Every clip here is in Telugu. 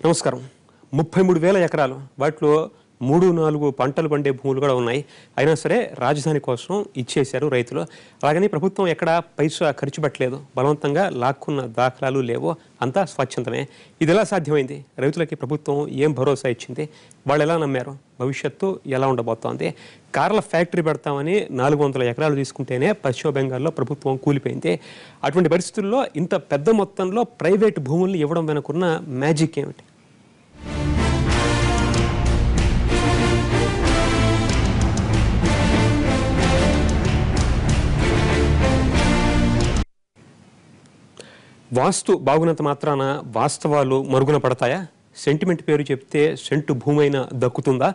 నమస్కారం. 33,000 ఎకరాలు, వాటిలో 3-4 పంటలు పండే భూములు కూడా ఉన్నాయి. అయినా సరే రాజధాని కోసం ఇచ్చేశారు రైతులు. అలాగని ప్రభుత్వం ఎక్కడ పైసా ఖర్చు పెట్టలేదు, బలవంతంగా లాక్కున్న దాఖలాలు లేవో, అంతా స్వచ్ఛందమే. ఇది ఎలా సాధ్యమైంది? రైతులకి ప్రభుత్వం ఏం భరోసా ఇచ్చింది? వాళ్ళు ఎలా నమ్మారు? భవిష్యత్తు ఎలా ఉండబోతోంది? కార్ల ఫ్యాక్టరీ పెడతామని 400 ఎకరాలు తీసుకుంటేనే పశ్చిమ బెంగాల్లో ప్రభుత్వం కూలిపోయింది. అటువంటి పరిస్థితుల్లో ఇంత పెద్ద మొత్తంలో ప్రైవేట్ భూముల్ని ఇవ్వడం వెనుకున్న మ్యాజిక్ ఏమిటి? వాస్తు బాగున్నంత మాత్రాన వాస్తవాలు మరుగున పడతాయా? సెంటిమెంట్ పేరు చెప్తే సెంటు భూమి అయినా దక్కుతుందా?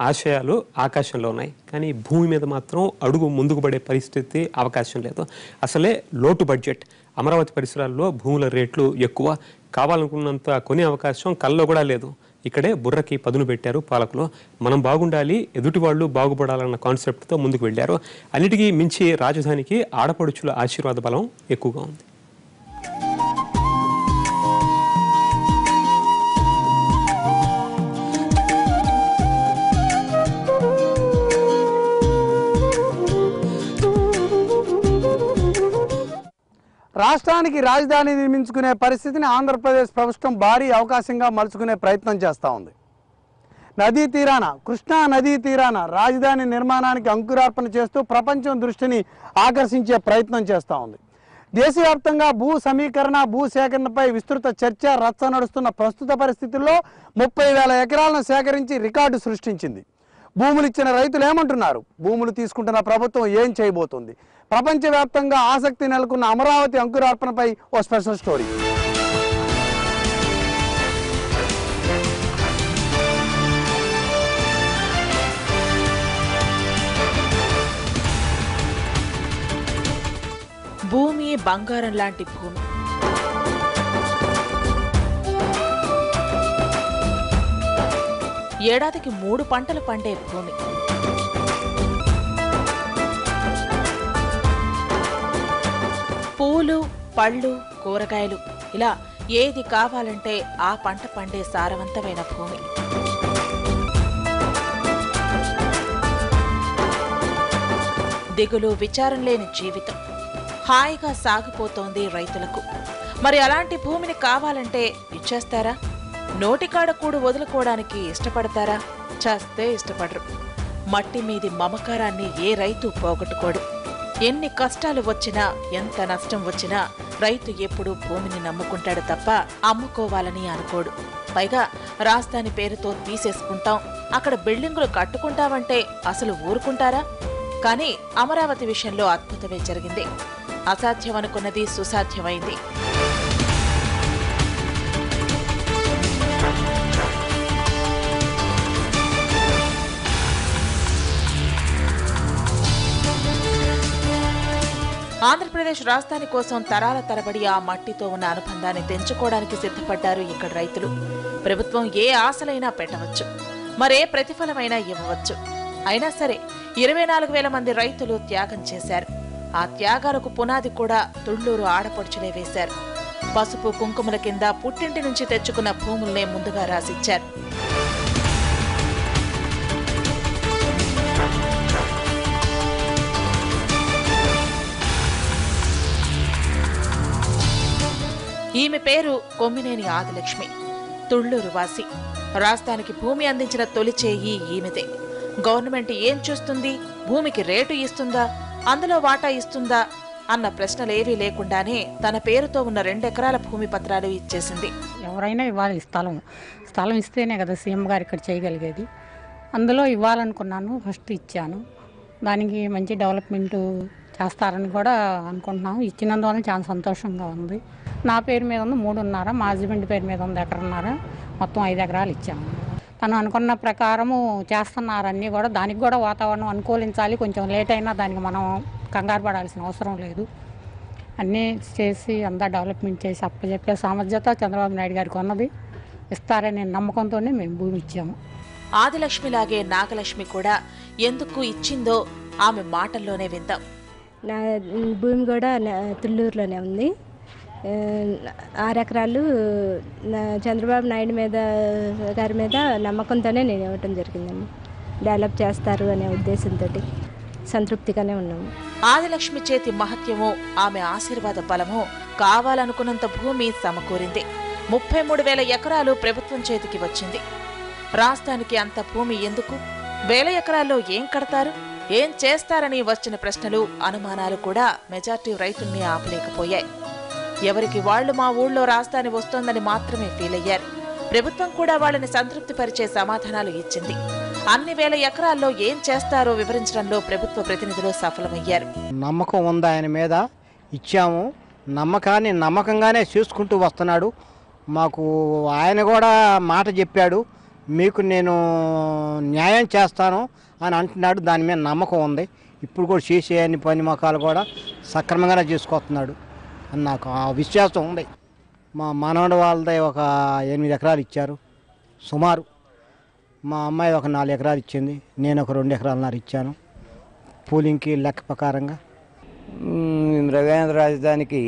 ఆశయాలు ఆకాశంలో ఉన్నాయి, కానీ భూమి మీద మాత్రం అడుగు ముందుకు పడే పరిస్థితి అవకాశం లేదు. అసలే లోటు బడ్జెట్. అమరావతి పరిసరాల్లో భూముల రేట్లు ఎక్కువ, కావాలనుకున్నంత కొనే అవకాశం కల్లో కూడా లేదు. ఇక్కడే బుర్రకి పదును పెట్టారు పాలకులు. మనం బాగుండాలి, ఎదుటి వాళ్ళు బాగుపడాలన్న కాన్సెప్ట్తో ముందుకు వెళ్ళారు. అన్నిటికీ మించి రాజధానికి ఆడపడుచుల ఆశీర్వాద బలం ఎక్కువగా ఉంది. రాష్ట్రానికి రాజధాని నిర్మించుకునే పరిస్థితిని ఆంధ్రప్రదేశ్ ప్రభుత్వం భారీ అవకాశంగా మలుచుకునే ప్రయత్నం చేస్తూ ఉంది. నదీ తీరాన, కృష్ణా నదీ తీరాన రాజధాని నిర్మాణానికి అంకురార్పణ చేస్తూ ప్రపంచం దృష్టిని ఆకర్షించే ప్రయత్నం చేస్తూ ఉంది. దేశవ్యాప్తంగా భూ సమీకరణ, భూ సేకరణపై విస్తృత చర్చ రచ్చ నడుస్తున్న ప్రస్తుత పరిస్థితుల్లో 30,000 ఎకరాలను సేకరించి రికార్డు సృష్టించింది. భూములు ఇచ్చిన రైతులు ఏమంటున్నారు? భూములు తీసుకుంటున్న ప్రభుత్వం ఏం చేయబోతుంది? ప్రపంచవ్యాప్తంగా ఆసక్తి నెలకొన్న అమరావతి అంకురార్పణపై ఓ స్పెషల్ స్టోరీ. భూమి బంగారం లాంటి భూమి. ఏడాదికి 3 పంటలు పండే భూమి. పూలు, పళ్ళు, కూరగాయలు, ఇలా ఏది కావాలంటే ఆ పంట పండే సారవంతమైన భూమి. దిగులు విచారం లేని జీవితం హాయిగా సాగిపోతోంది రైతులకు. మరి అలాంటి భూమిని కావాలంటే ఇచ్చేస్తారా? నోటికాడ కూడు వదులుకోవడానికి ఇష్టపడతారా? చేస్తే ఇష్టపడరు. మట్టి మీది మమకారాన్ని ఏ రైతు పోగొట్టుకోడు. ఎన్ని కష్టాలు వచ్చినా, ఎంత నష్టం వచ్చినా రైతు ఎప్పుడూ భూమిని నమ్ముకుంటాడు తప్ప అమ్ముకోవాలని అనుకోడు. పైగా రాజధాని పేరుతో తీసేసుకుంటాం, అక్కడ బిల్డింగులు కట్టుకుంటామంటే అసలు ఊరుకుంటారా? కానీ అమరావతి విషయంలో అద్భుతమే జరిగింది. అసాధ్యమనుకున్నది సుసాధ్యమైంది. ఆంధ్రప్రదేశ్ రాజధాని కోసం తరాల తరబడి ఆ మట్టితో ఉన్న అనుబంధాన్ని తెంచుకోవడానికి సిద్ధపడ్డారు ఇక్కడ రైతులు. ప్రభుత్వం ఏ ఆశలైనా పెట్టవచ్చు, మరే ప్రతిఫలమైనా ఇవ్వవచ్చు. అయినా సరే 24,000 మంది రైతులు త్యాగం చేశారు. ఆ త్యాగాలకు పునాది కూడా తుళ్లూరు ఆడపడుచులే వేశారు. పసుపు కుంకుమల కింద పుట్టింటి నుంచి తెచ్చుకున్న భూముల్నే ముందుగా రాసిచ్చారు. ఈమె పేరు కొమ్మినేని ఆదిలక్ష్మి, తుళ్లూరు వాసి. రాజధానికి భూమి అందించిన తొలి చేయి ఈమెదే. గవర్నమెంట్ ఏం చూస్తుంది? భూమికి రేటు ఇస్తుందా? అందులో వాటా ఇస్తుందా? అన్న ప్రశ్నలేవీ లేకుండానే తన పేరుతో ఉన్న 2 ఎకరాల భూమి పత్రాలు ఇచ్చేసింది. ఎవరైనా ఇవ్వాలి స్థలం ఇస్తేనే కదా సీఎం గారు ఇక్కడ చేయగలిగేది. అందులో ఇవ్వాలనుకున్నాను, ఫస్ట్ ఇచ్చాను. దానికి మంచి డెవలప్మెంట్ చేస్తారని కూడా అనుకుంటున్నాము. ఇచ్చినందువల్ల చాలా సంతోషంగా ఉంది. నా పేరు మీద ఉంది 3.5, మా హస్బెండ్ పేరు మీద ఉంది 1.5, మొత్తం 5 ఎకరాలు ఇచ్చాము. తను అనుకున్న ప్రకారము చేస్తున్నారన్నీ కూడా. దానికి కూడా వాతావరణం అనుకూలించాలి. కొంచెం లేట్ అయినా దానికి మనం కంగారు పడాల్సిన అవసరం లేదు. అన్నీ చేసి అంతా డెవలప్మెంట్ చేసి అప్పచెప్పే సామర్థ్యత చంద్రబాబు నాయుడు గారికి ఉన్నది. ఇస్తారనే నమ్మకంతోనే మేము భూమి ఇచ్చాము. ఆదిలక్ష్మిలాగే నాగలక్ష్మి కూడా ఎందుకు ఇచ్చిందో ఆమె మాటల్లోనే విందాం. నా భూమి కూడా తుళ్ళూరులోనే ఉంది. 6 ఎకరాలు చంద్రబాబు నాయుడు గారి మీద నమ్మకంతోనే నేను ఇవ్వటం జరిగిందండి. డెవలప్ చేస్తారు అనే ఉద్దేశంతో సంతృప్తిగానే ఉన్నాము. ఆదిలక్ష్మి చేతి మహత్యమో ఆమె ఆశీర్వాద బలమో కావాలనుకున్నంత భూమి సమకూరింది. 33,000 ఎకరాలు ప్రభుత్వం చేతికి వచ్చింది. రాష్ట్రానికి అంత భూమి ఎందుకు? 1,000 ఎకరాల్లో ఏం కడతారు, ఏం చేస్తారని వచ్చిన ప్రశ్నలు, అనుమానాలు కూడా మెజార్టీ రైతుల్ని ఆపలేకపోయాయి. ఎవరికి వాళ్లు మా ఊళ్ళో రాజధాని వస్తోందని మాత్రమే ఫీల్ అయ్యారు. ప్రభుత్వం కూడా వాళ్ళని సంతృప్తిపరిచే సమాధానాలు ఇచ్చింది. అన్ని 1,000 ఎకరాల్లో ఏం చేస్తారో వివరించడంలో ప్రభుత్వ ప్రతినిధులు సఫలమయ్యారు. నమ్మకం ఉంది ఆయన మీద, ఇచ్చాము. నమ్మకాన్ని నమ్మకంగానే చూసుకుంటూ వస్తున్నాడు. మాకు ఆయన కూడా మాట చెప్పాడు, మీకు నేను న్యాయం చేస్తాను అని అంటున్నాడు. దాని మీద నమ్మకం ఉంది. ఇప్పుడు కూడా చేసే అన్ని పని మొక్కలు కూడా సక్రమంగానే చేసుకొస్తున్నాడు అని నాకు ఆ విశ్వాసం ఉంది. మా మనవడి వాళ్ళదే ఒక 8 ఎకరాలు ఇచ్చారు సుమారు. మా అమ్మాయి ఒక 4 ఎకరాలు ఇచ్చింది. నేను ఒక 2 ఎకరాలన్నర ఇచ్చాను పూలింగ్కి లెక్క ప్రకారంగా. రవీంద్ర రాజధానికి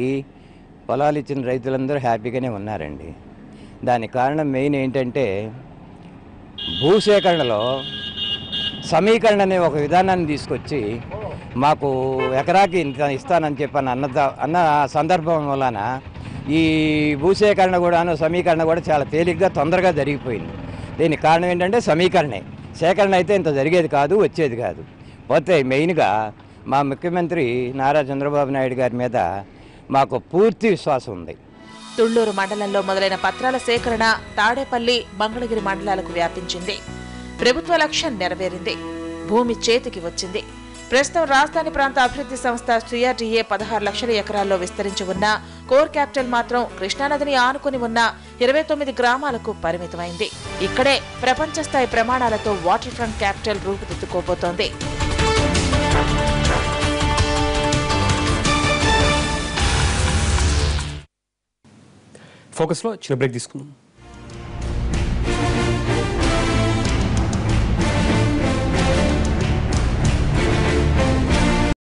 పొలాలు ఇచ్చిన రైతులందరూ హ్యాపీగానే ఉన్నారండి. దానికి కారణం మెయిన్ ఏంటంటే భూసేకరణలో సమీకరణ అనే ఒక విధానాన్ని తీసుకొచ్చి మాకు ఎకరాకి ఇంత ఇస్తానని చెప్పని అన్న సందర్భం వలన ఈ భూసేకరణ కూడాను సమీకరణ కూడా చాలా తేలిగ్గా తొందరగా జరిగిపోయింది. దీనికి కారణం ఏంటంటే సమీకరణే. సేకరణ అయితే ఇంత జరిగేది కాదు, వచ్చేది కాదు. పోతే మెయిన్గా మా ముఖ్యమంత్రి నారా చంద్రబాబు నాయుడు గారి మీద మాకు పూర్తి విశ్వాసం ఉంది. తుళ్లూరు మండలంలో మొదలైన పత్రాల సేకరణ తాడేపల్లి, మంగళగిరి మండలాలకు వ్యాపించింది. ప్రభుత్వ లక్ష్యం నెరవేరింది. భూమి చేతికి వచ్చింది. ప్రస్తుతం రాజధాని ప్రాంత అభివృద్ధి సంస్థ CRDA 16 లక్షల ఎకరాల్లో విస్తరించి ఉన్న కోర్ క్యాపిటల్ మాత్రం కృష్ణానదిని ఆనుకుని ఉన్న 29 గ్రామాలకు పరిమితమైంది. ఇక్కడే ప్రపంచ స్థాయి ప్రమాణాలతో వాటర్ ఫ్రంట్ క్యాపిటల్ రూపుదిద్దుకోబోతోంది. ఫోకస్లో చిన్న బ్రేక్ తీసుకుందాం.